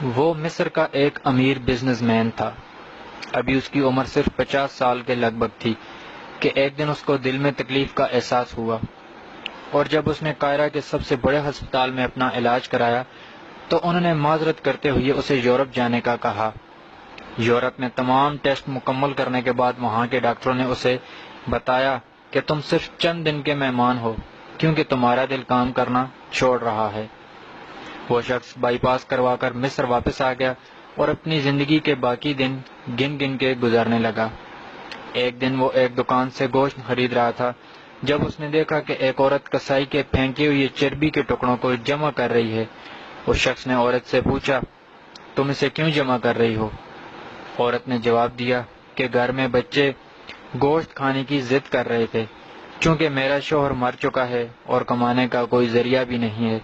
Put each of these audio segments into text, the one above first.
وہ مصر کا ایک امیر بزنس مین تھا۔ ابھی اس کی عمر صرف 50 سال کے لگ بھگ تھی کہ ایک دن اس کو دل میں تکلیف کا احساس ہوا، اور جب اس نے قاہرہ کے سب سے بڑے ہسپتال میں اپنا علاج کرایا تو انہوں نے معذرت کرتے ہوئے اسے یورپ جانے کا کہا۔ یورپ میں تمام ٹیسٹ مکمل کرنے کے بعد وہاں کے ڈاکٹروں نے اسے بتایا کہ تم صرف چند دن کے مہمان ہو، کیونکہ تمہارا دل کام کرنا چھوڑ رہا ہے۔ وہ شخص بائی پاس کروا کر مصر واپس آ گیا اور اپنی زندگی کے باقی دن گن گن کے گزارنے لگا۔ ایک دن وہ ایک دکان سے گوشت خرید رہا تھا جب اس نے دیکھا کہ ایک عورت کسائی کے پھینکے ہوئے چربی کے ٹکڑوں کو جمع کر رہی ہے۔ اس شخص نے عورت سے پوچھا، تم اسے کیوں جمع کر رہی ہو؟ عورت نے جواب دیا کہ گھر میں بچے گوشت کھانے کی ضد کر رہے تھے، چونکہ میرا شوہر مر چکا ہے اور کمانے کا کوئی ذریعہ بھی نہیں ہے،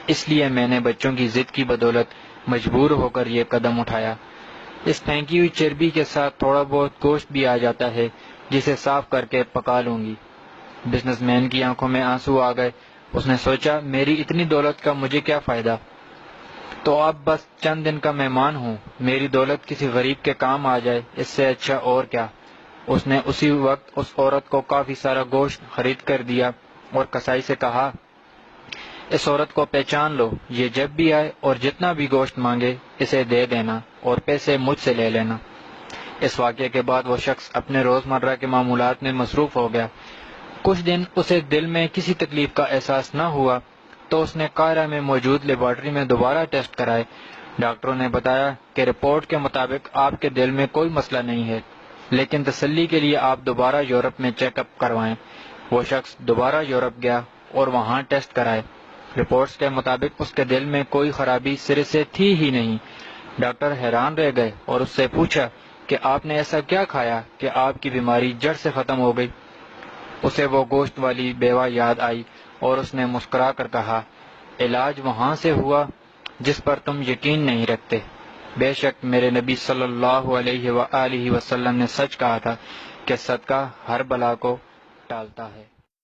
اس لیے میں نے بچوں کی ضد کی بدولت مجبور ہو کر یہ قدم اٹھایا۔ اس پھینکی ہوئی چربی کے ساتھ تھوڑا بہت گوشت بھی آ جاتا ہے جسے صاف کر کے پکا لوں گی۔ بزنس مین کی آنکھوں میں آنسو آ گئے۔ اس نے سوچا، میری اتنی دولت کا مجھے کیا فائدہ؟ تو اب بس چند دن کا مہمان ہوں، میری دولت کسی غریب کے کام آ جائے، اس سے اچھا اور کیا۔ اس نے اسی وقت اس عورت کو کافی سارا گوشت خرید کر دیا اور کسائی سے کہا، اس عورت کو پہچان لو، یہ جب بھی آئے اور جتنا بھی گوشت مانگے اسے دے دینا اور پیسے مجھ سے لے لینا۔ اس واقعے کے بعد وہ شخص اپنے روزمرہ کے معمولات میں مصروف ہو گیا۔ کچھ دن اسے دل میں کسی تکلیف کا احساس نہ ہوا تو اس نے قاہرہ میں موجود لیبارٹری میں دوبارہ ٹیسٹ کرائے۔ ڈاکٹروں نے بتایا کہ رپورٹ کے مطابق آپ کے دل میں کوئی مسئلہ نہیں ہے، لیکن تسلی کے لیے آپ دوبارہ یورپ میں چیک اپ کروائیں۔ وہ شخص دوبارہ یورپ گیا اور وہاں ٹیسٹ کرائے۔ رپورٹس کے مطابق اس کے دل میں کوئی خرابی سرے سے تھی ہی نہیں۔ ڈاکٹر حیران رہ گئے اور اس سے پوچھا کہ آپ نے ایسا کیا کھایا کہ آپ کی بیماری جڑ سے ختم ہو گئی؟ اسے وہ گوشت والی بیوہ یاد آئی اور اس نے مسکرا کر کہا، علاج وہاں سے ہوا جس پر تم یقین نہیں رکھتے۔ بے شک میرے نبی صلی اللہ علیہ وآلہ وسلم نے سچ کہا تھا کہ صدقہ ہر بلا کو ٹالتا ہے۔